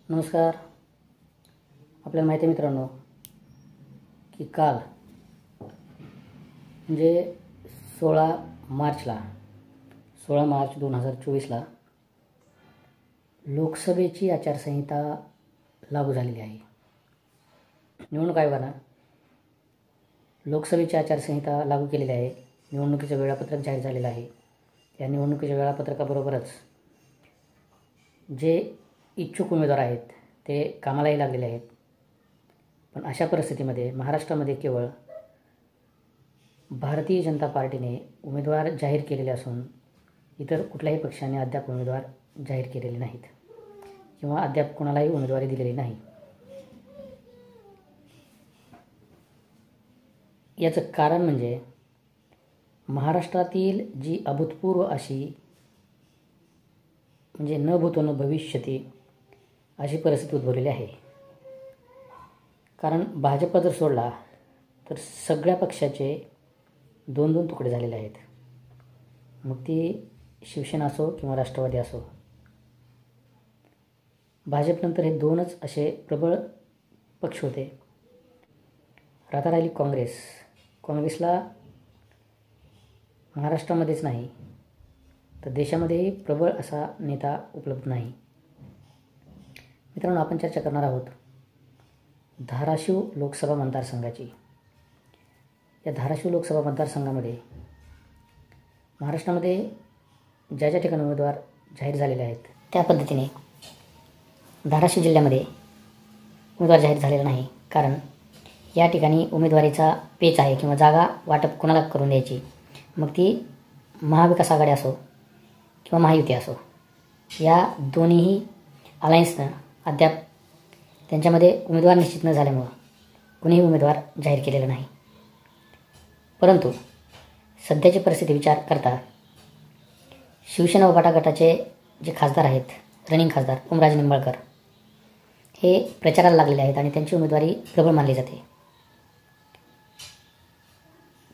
नमस्कार. आपल्याला माहिती आहे मित्रांनो की काल म्हणजे 16 मार्च 2024ला लोकसभेची आचारसंहिता लागू झालेली आहे. निवडणूक आयोगानं लोकसभेची आचारसंहिता लागू केलेली आहे. निवडणुकीचं वेळापत्रक जाहीर झालेलं आहे. या निवडणुकीच्या वेळापत्रकाबरोबरच जे इच्छुक उमेदवार आहेत ते कामालाही लागलेले आहेत. पण अशा परिस्थितीमध्ये महाराष्ट्रामध्ये केवळ भारतीय जनता पार्टीने उमेदवार जाहीर केलेले असून इतर कुठल्याही पक्षाने अद्याप उमेदवार जाहीर केलेले नाहीत किंवा अद्याप कोणालाही उमेदवारी दिलेली नाही. याचं कारण म्हणजे महाराष्ट्रातील जी अभूतपूर्व अशी म्हणजे न भूतो न भविष्यती अशी परिस्थिती उद्भवलेली आहे. कारण भाजप जर सोडला तर सगळ्या पक्षाचे 2-2 तुकडे झालेले आहेत. मग ती शिवसेना असो किंवा राष्ट्रवादी असो. भाजपनंतर हे 2च असे प्रबळ पक्ष होते. राहता राहिली काँग्रेसला महाराष्ट्रामध्येच नाही तर देशामध्येही प्रबळ असा नेता उपलब्ध नाही. मित्रांनो, आपण चर्चा करणार आहोत धाराशिव लोकसभा मतदारसंघाची. या धाराशिव लोकसभा मतदारसंघामध्ये महाराष्ट्रामध्ये ज्या ज्या ठिकाणी उमेदवार जाहीर झालेले आहेत त्या पद्धतीने धाराशिव जिल्ह्यामध्ये उमेदवार जाहीर झालेला नाही. कारण या ठिकाणी उमेदवारीचा पेच आहे किंवा जागा वाटप कोणाला करून द्यायची, मग ती महाविकास आघाडी असो किंवा महायुती असो, या दोन्हीही अलायन्सनं अद्याप त्यांच्यामध्ये उमेदवार निश्चित न झाल्यामुळं कुणीही उमेदवार जाहीर केलेला नाही. परंतु सध्याची परिस्थिती विचार करता शिवसेना उभाटा गटाचे जे खासदार आहेत, रनिंग खासदार ओमराजे निंबाळकर हे प्रचाराला लागलेले आहेत आणि त्यांची उमेदवारी प्रबळ मानली जाते.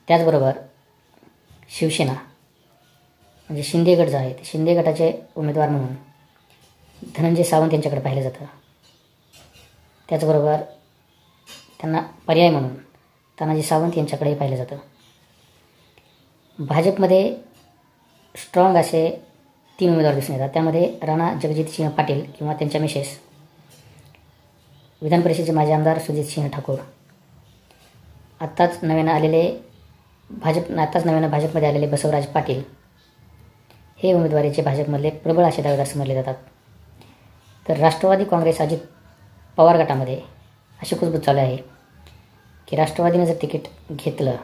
त्याचबरोबर शिवसेना म्हणजे शिंदे गट जो आहे ते शिंदे गटाचे उमेदवार म्हणून धनंजय सावंत यांच्याकडे पाहिलं जातं. त्याचबरोबर त्यांना पर्याय म्हणून तानाजी सावंत यांच्याकडेही पाहिलं जातं. भाजपमध्ये स्ट्रॉंग असे 3 उमेदवार दिसून येतात. त्यामध्ये राणा जगजितसिंह पाटील किंवा त्यांच्या मिसेस, विधान परिषदेचे माजी आमदार सुजितसिंह ठाकूर, आत्ताच नव्यानं भाजपमध्ये आलेले बसवराज पाटील हे उमेदवारीचे भाजपमधले प्रबळ असे दावेदार समजले जातात. तर राष्ट्रवादी काँग्रेस अजित पवार गटामध्ये अशी कुजबूज चालू आहे की राष्ट्रवादीनं जर तिकीट घेतलं,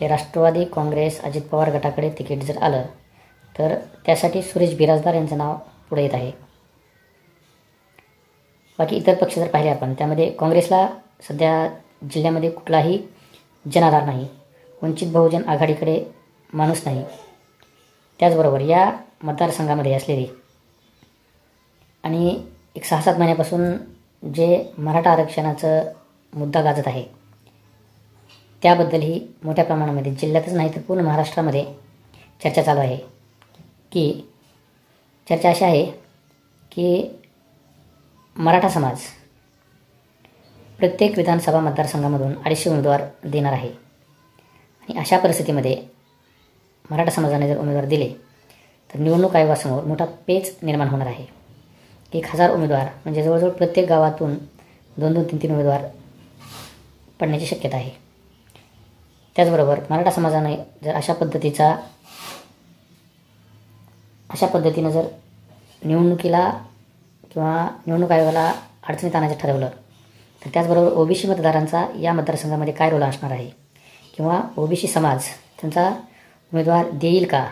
हे राष्ट्रवादी काँग्रेस अजित पवार गटाकडे तिकीट जर आलं तर त्यासाठी सुरेश बिराजदार यांचं नाव पुढे येत आहे. बाकी इतर पक्ष जर पाहिले आपण, त्यामध्ये काँग्रेसला सध्या जिल्ह्यामध्ये कुठलाही जनाधार नाही. वंचित बहुजन आघाडीकडे माणूस नाही. त्याचबरोबर या मतदारसंघामध्ये असलेली आणि एक 6-7 महिन्यापासून जे मराठा आरक्षणाचं मुद्दा गाजत आहे त्याबद्दलही मोठ्या प्रमाणामध्ये जिल्ह्यातच नाही तर पूर्ण महाराष्ट्रामध्ये चर्चा चालू आहे. की चर्चा अशी आहे की मराठा समाज प्रत्येक विधानसभा मतदारसंघामधून 250 उमेदवार देणार आहे. आणि अशा परिस्थितीमध्ये मराठा समाजाने जर उमेदवार दिले तर निवडणूक आयोगासमोर मोठा पेच निर्माण होणार आहे. 1000 उमेदवार म्हणजे जवळजवळ प्रत्येक गावातून 2-2, 3-3 उमेदवार पडण्याची शक्यता आहे. त्याचबरोबर मराठा समाजाने जर अशा पद्धतीनं जर निवडणुकीला किंवा निवडणूक आयोगाला अडचणीत आणायचं ठरवलं तर त्याचबरोबर ओबीसी मतदारांचा या मतदारसंघामध्ये काय रोल असणार आहे किंवा ओबीसी समाज त्यांचा उमेदवार देईल का,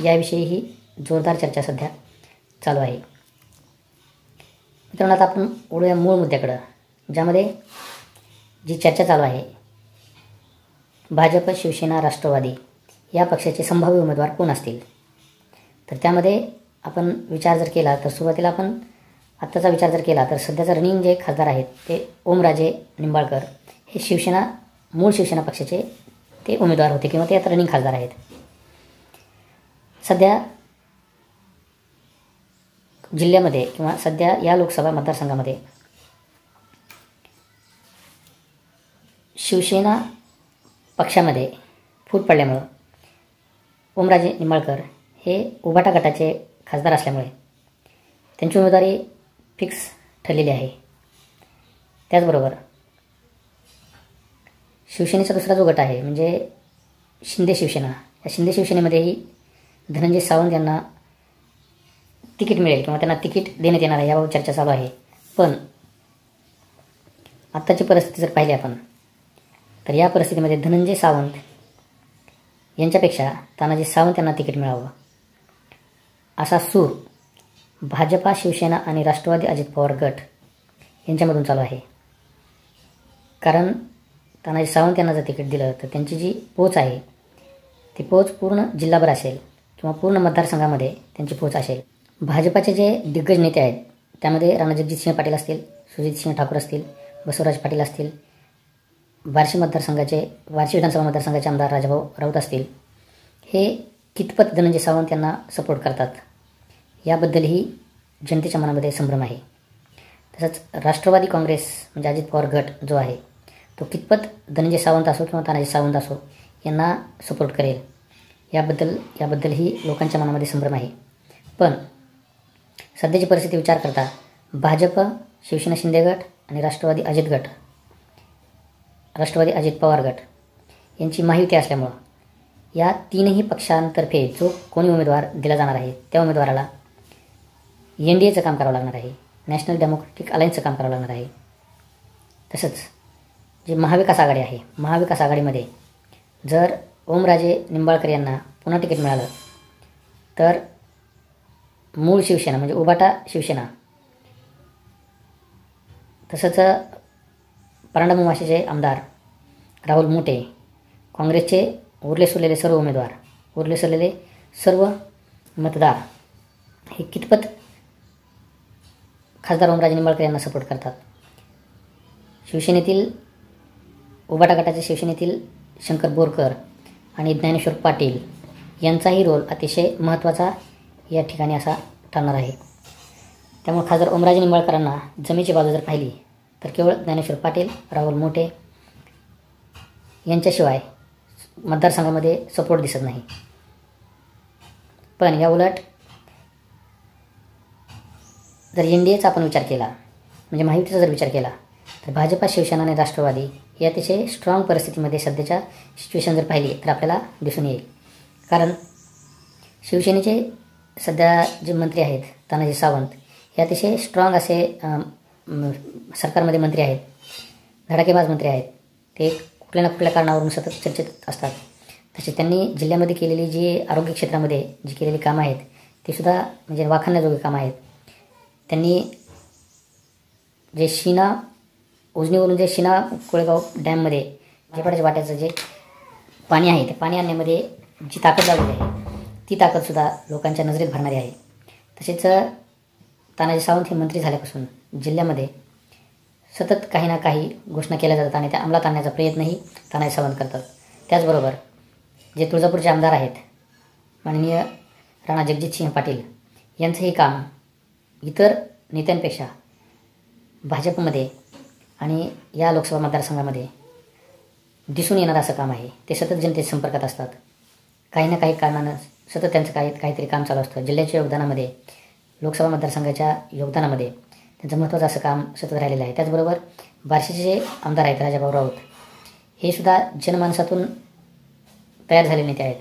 याविषयीही जोरदार चर्चा सध्या चालू आहे. मित्रांनो, आता आपण वळूया मूळ मुद्द्याकडं, ज्यामध्ये जी चर्चा चालू आहे भाजप, शिवसेना, राष्ट्रवादी या पक्षाचे संभाव्य उमेदवार कोण असतील. तर त्यामध्ये आपण विचार जर केला तर सुरुवातीला आपण आत्ताचा विचार जर केला तर सध्याचा रनिंग जे खासदार आहेत ते ओमराजे निंबाळकर हे मूळ शिवसेना पक्षाचे ते उमेदवार होते किंवा ते आता रनिंग खासदार आहेत. सध्या जिल्ह्यामध्ये किंवा सध्या या लोकसभा मतदारसंघामध्ये शिवसेना पक्षामध्ये फूट पडल्यामुळं ओमराजे निंबाळकर हे उभाटा गटाचे खासदार असल्यामुळे त्यांची उमेदवारी फिक्स ठरलेली आहे. त्याचबरोबर शिवसेनेचा दुसरा जो गट आहे म्हणजे शिंदे शिवसेना, या शिंदे शिवसेनेमध्येही धनंजय सावंत यांना तिकीट मिळेल किंवा त्यांना तिकीट देण्यात येणार आहे याबाबत चर्चा चालू आहे. पण आत्ताची परिस्थिती जर पाहिली आपण तर या परिस्थितीमध्ये धनंजय सावंत यांच्यापेक्षा तानाजी सावंत यांना तिकीट मिळावं असा सूर भाजपा, शिवसेना आणि राष्ट्रवादी अजित पवार गट यांच्यामधून चालू आहे. कारण तानाजी सावंत यांना जर तिकीट दिलं तर त्यांची जी पोच आहे ती पोच पूर्ण जिल्हाभर असेल किंवा पूर्ण मतदारसंघामध्ये त्यांची पोच असेल. भाजपाचे जे दिग्गज नेते आहेत त्यामध्ये रणजितसिंह पाटील असतील, सुजितसिंह ठाकूर असतील, बसवराज पाटील असतील, बार्शी विधानसभा मतदारसंघाचे आमदार राजाभाऊ राऊत असतील, हे कितपत धनंजय सावंत यांना सपोर्ट करतात याबद्दलही जनतेच्या मनामध्ये संभ्रम आहे. तसंच राष्ट्रवादी काँग्रेस म्हणजे अजित पवार गट जो आहे तो कितपत धनंजय सावंत असो किंवा तानाजी सावंत असो यांना सपोर्ट करेल याबद्दलही लोकांच्या मनामध्ये संभ्रम आहे. पण सध्याची परिस्थिती विचार करता भाजप, शिवसेना शिंदे गट आणि राष्ट्रवादी अजित पवार गट यांची महायुती असल्यामुळं या तीनही पक्षांतर्फे जो कोणी उमेदवार दिला जाणार आहे त्या उमेदवाराला NDAचं काम करावं लागणार आहे, नॅशनल डेमोक्रेटिक अलायन्सचं काम करावं लागणार आहे. तसंच जे महाविकास आघाडी आहे, महाविकास आघाडीमध्ये जर ओमराजे निंबाळकर यांना पुन्हा तिकीट मिळालं तर मूळ शिवसेना म्हणजे उभाटा शिवसेना, तसंच परांडा मुमाशीचे आमदार राहुल मोटे, काँग्रेसचे उरले सुरलेले सर्व मतदार हे कितपत खासदार ओमराजे निंबाळकर यांना सपोर्ट करतात. उभाटा गटाच्या शिवसेनेतील शंकर बोरकर आणि ज्ञानेश्वर पाटील यांचाही रोल अतिशय महत्त्वाचा या ठिकाणी असा ठरणार आहे. त्यामुळे खासदार ओमराजे निंबाळकरांना जमेची बाजू जर पाहिली तर केवळ ज्ञानेश्वर पाटील, राहुल मोटे यांच्याशिवाय मतदारसंघामध्ये सपोर्ट दिसत नाही. पण या उलट जर NDAचा आपण विचार केला म्हणजे महायुतीचा जर विचार केला तर भाजपा, शिवसेना आणि राष्ट्रवादी ही अतिशय स्ट्रॉंग परिस्थितीमध्ये सध्याच्या सिच्युएशन जर पाहिली तर आपल्याला दिसून येईल. कारण शिवसेनेचे सध्या जे मंत्री आहेत तानाजी सावंत हे अतिशय स्ट्रॉंग असे सरकारमध्ये मंत्री आहेत, धडाकेबाज मंत्री आहेत. ते कुठल्या ना कुठल्या कारणावरून सतत चर्चेत असतात. तसे त्यांनी जिल्ह्यामध्ये केलेली जी आरोग्य क्षेत्रामध्ये जी केलेली कामं आहेत ते सुद्धा म्हणजे वाखाणण्याजोगी कामं आहेत. त्यांनी जे उजनीवरून जे कोळेगाव डॅममध्ये झेपाटाच्या वाट्याचं जे पाणी आहे ते पाणी आणण्यामध्ये जी ताकद लावलेली आहे ती ताकदसुद्धा लोकांच्या नजरेत भरणारी आहे. तसेच तानाजी सावंत हे मंत्री झाल्यापासून जिल्ह्यामध्ये सतत काही ना काही घोषणा केल्या जातात आणि त्या अंमलात आणण्याचा प्रयत्नही तानाजी सावंत करतात. त्याचबरोबर जे तुळजापूरचे आमदार आहेत माननीय राणा जगजितसिंह पाटील यांचंही काम इतर नेत्यांपेक्षा भाजपमध्ये आणि या लोकसभा मतदारसंघामध्ये दिसून येणारं असं काम आहे. ते सतत जनतेच्या संपर्कात असतात. काही ना काही कारणानं सतत त्यांचं काहीतरी काम चालू असतं. जिल्ह्याच्या योगदानामध्ये, लोकसभा मतदारसंघाच्या योगदानामध्ये त्यांचं महत्त्वाचं असं काम सतत राहिलेलं आहे. त्याचबरोबर बार्शीचे जे आमदार आहेत राजाभाऊ राऊत हे सुद्धा जनमानसातून तयार झालेले नेते आहेत.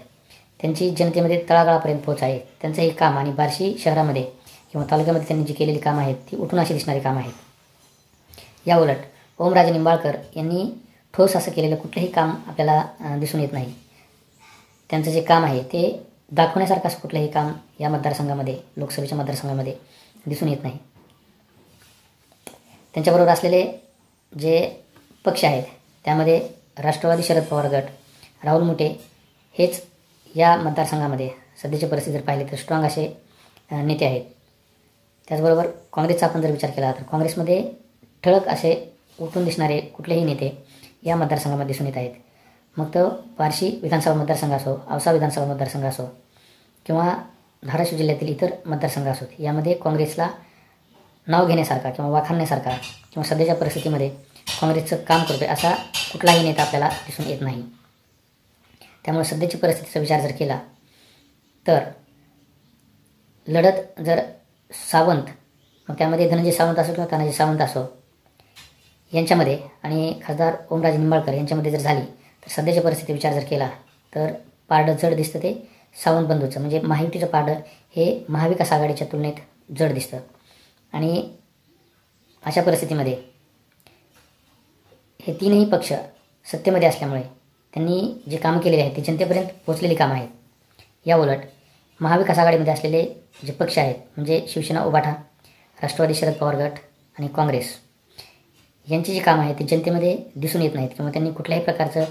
त्यांची जनतेमध्ये तळागाळापर्यंत पोहोच आहे. त्यांचं हे काम आणि बार्शी शहरामध्ये किंवा तालुक्यामध्ये त्यांनी जी केलेली कामं आहेत ती उठून अशी दिसणारी कामं आहेत. या उलट ओमराजे निंबाळकर यांनी ठोस असं केलेलं कुठलंही काम आपल्याला दिसून येत नाही. त्यांचं जे काम आहे ते दाखवण्यासारखं असं कुठलंही काम या मतदारसंघामध्ये, लोकसभेच्या मतदारसंघामध्ये दिसून येत नाही. त्यांच्याबरोबर असलेले जे पक्ष आहेत त्यामध्ये राष्ट्रवादी शरद पवार गट, राहुल मोटे हेच या मतदारसंघामध्ये सध्याची परिस्थिती जर पाहिली तर स्ट्रॉंग असे नेते आहेत. त्याचबरोबर काँग्रेसचा आपण जर विचार केला तर काँग्रेसमध्ये ठळक असे उठून दिसणारे कुठलेही नेते या मतदारसंघामध्ये दिसून येत आहेत. मग तो बार्शी विधानसभा मतदारसंघ असो, औसा विधानसभा मतदारसंघ असो किंवा धाराशिव जिल्ह्यातील इतर मतदारसंघ असोत यामध्ये काँग्रेसला नाव घेण्यासारखा किंवा वाखाणण्यासारखा किंवा सध्याच्या परिस्थितीमध्ये काँग्रेसचं काम करतोय असा कुठलाही नेता आपल्याला दिसून येत नाही. त्यामुळे सध्याची परिस्थितीचा विचार जर केला तर लढत जर सावंत, मग त्यामध्ये धनंजय सावंत असो किंवा तानाजी सावंत असो यांच्यामध्ये आणि खासदार ओमराजे निंबाळकर यांच्यामध्ये जर झाली तर सध्याच्या परिस्थिती विचार जर केला तर पारडं जड दिसतं ते सावंत बंधूचं, म्हणजे महायुतीचं पारडं हे महाविकास आघाडीच्या तुलनेत जड दिसतं. आणि अशा परिस्थितीमध्ये हे तीनही पक्ष सत्तेमध्ये असल्यामुळे त्यांनी जे काम केलेले आहे ते जनतेपर्यंत पोहोचलेली कामं आहेत. या उलट महाविकास आघाडीमध्ये असलेले जे पक्ष आहेत म्हणजे शिवसेना, उभाटा, राष्ट्रवादी शरद पवार गट आणि काँग्रेस यांची जी कामं आहेत ती जनतेमध्ये दिसून येत नाहीत किंवा त्यांनी कुठल्याही प्रकारचं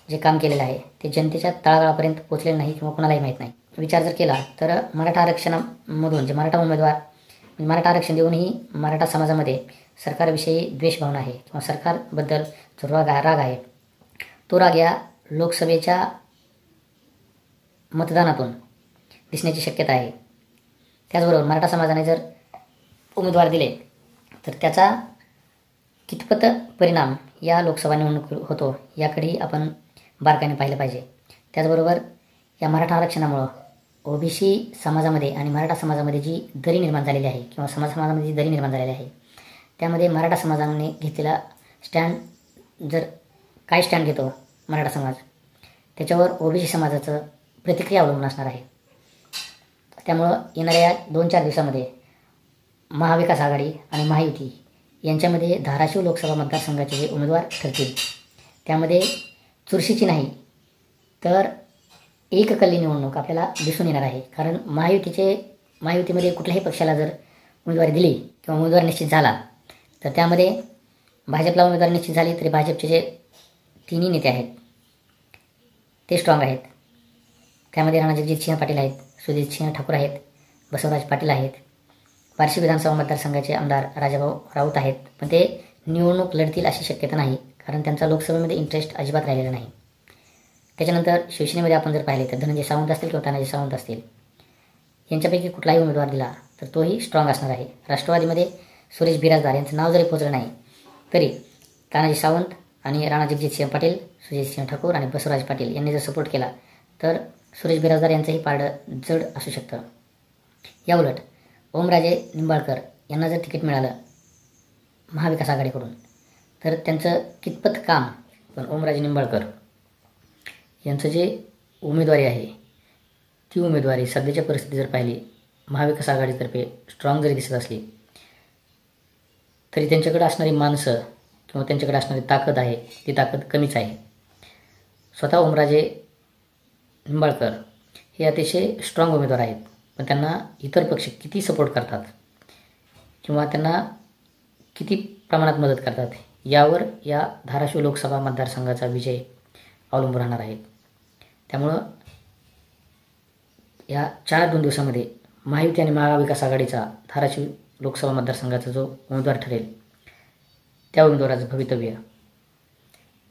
जे काम केलेलं आहे ते जनतेच्या तळागाळापर्यंत पोहोचलेलं नाही किंवा कोणालाही माहीत नाही. विचार जर केला तर मराठा आरक्षणामधून जे मराठा उमेदवार मराठा आरक्षण देऊनही मराठा समाजामध्ये सरकारविषयी द्वेषभावना आहे किंवा सरकारबद्दल जो राग आहे तो राग या लोकसभेच्या मतदानातून दिसण्याची शक्यता आहे. त्याचबरोबर मराठा समाजाने जर उमेदवार दिले तर त्याचा कितपत परिणाम या लोकसभा निवडणूक होतो याकडेही आपण बारकाईने पाहिलं पाहिजे. त्याचबरोबर या मराठा आरक्षणामुळं ओबीसी समाजामध्ये आणि मराठा समाजामध्ये जी दरी निर्माण झालेली आहे किंवा समाजामध्ये जी दरी निर्माण झालेली आहे त्यामध्ये मराठा समाजाने घेतलेला स्टँड, जर काय स्टँड घेतो मराठा समाज त्याच्यावर ओबीसी समाजाचं प्रतिक्रिया अवलंबून असणार आहे. त्यामुळं येणाऱ्या 2-4 दिवसामध्ये महाविकास आघाडी आणि महायुती यांच्यामध्ये धाराशिव लोकसभा मतदारसंघाचे जे उमेदवार ठरतील त्यामध्ये चुरशीची नाही तर एककल्ली निवडणूक आपल्याला दिसून येणार आहे. कारण महायुतीमध्ये कुठल्याही पक्षाला जर उमेदवारी दिली किंवा उमेदवार निश्चित झाला तर त्यामध्ये भाजपला उमेदवारी निश्चित झाली तरी भाजपचे जे तिन्ही नेते आहेत ते स्ट्रॉंग आहेत. त्यामध्ये राणा जगजितसिंह पाटील आहेत, सुजितसिंह ठाकूर आहेत, बसवराज पाटील आहेत, बार्शी विधानसभा मतदारसंघाचे आमदार राजाभाऊ राऊत आहेत. पण ते निवडणूक लढतील अशी शक्यता नाही कारण त्यांचा लोकसभेमध्ये इंटरेस्ट अजिबात राहिलेला नाही. त्याच्यानंतर शिवसेनेमध्ये आपण जर पाहिले तर धनंजय सावंत असतील किंवा तानाजी सावंत असतील यांच्यापैकी कुठलाही उमेदवार दिला तर तोही स्ट्रॉंग असणार आहे. राष्ट्रवादीमध्ये सुरेश बिराजदार यांचं नाव जरी पोचलं नाही तरी तानाजी सावंत आणि राणा जगजितसिंह पाटील, सुजितसिंह ठाकूर आणि बसवराज पाटील यांनी जर सपोर्ट केला तर सुरेश बिराजदार यांचंही पारडं जड असू शकतं. या उलट ओमराजे निंबाळकर यांना जर तिकीट मिळालं महाविकास आघाडीकडून तर त्यांचं कितपत काम, पण ओमराजे निंबाळकर यांचं जे उमेदवारी आहे ती उमेदवारी सध्याच्या परिस्थिती जर पाहिली महाविकास आघाडीतर्फे स्ट्रॉंग जरी दिसत असली तरी त्यांच्याकडे असणारी माणसं किंवा त्यांच्याकडे असणारी ताकद आहे ती ताकद कमीच आहे. स्वतः ओमराजे निंबाळकर हे अतिशय स्ट्रॉंग उमेदवार आहेत पण त्यांना इतर पक्ष किती सपोर्ट करतात किंवा त्यांना किती प्रमाणात मदत करतात यावर या धाराशिव लोकसभा मतदारसंघाचा विजय अवलंबून राहणार आहे. त्यामुळं या 4-2 दिवसामध्ये महायुती आणि महाविकास आघाडीचा धाराशिव लोकसभा मतदारसंघाचा जो उमेदवार ठरेल त्या उमेदवाराचं भवितव्य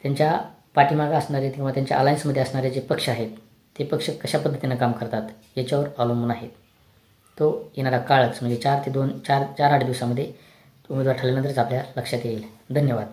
त्यांच्या पाठीमागं असणारे किंवा त्यांच्या अलायन्समध्ये असणारे जे पक्ष आहेत ते पक्ष कशा पद्धतीनं काम करतात याच्यावर अवलंबून आहेत. तो येणारा काळच म्हणजे 4 ते 8 दिवसामध्ये उमेदवार ठरल्यानंतरच आपल्या लक्षात येईल. धन्यवाद.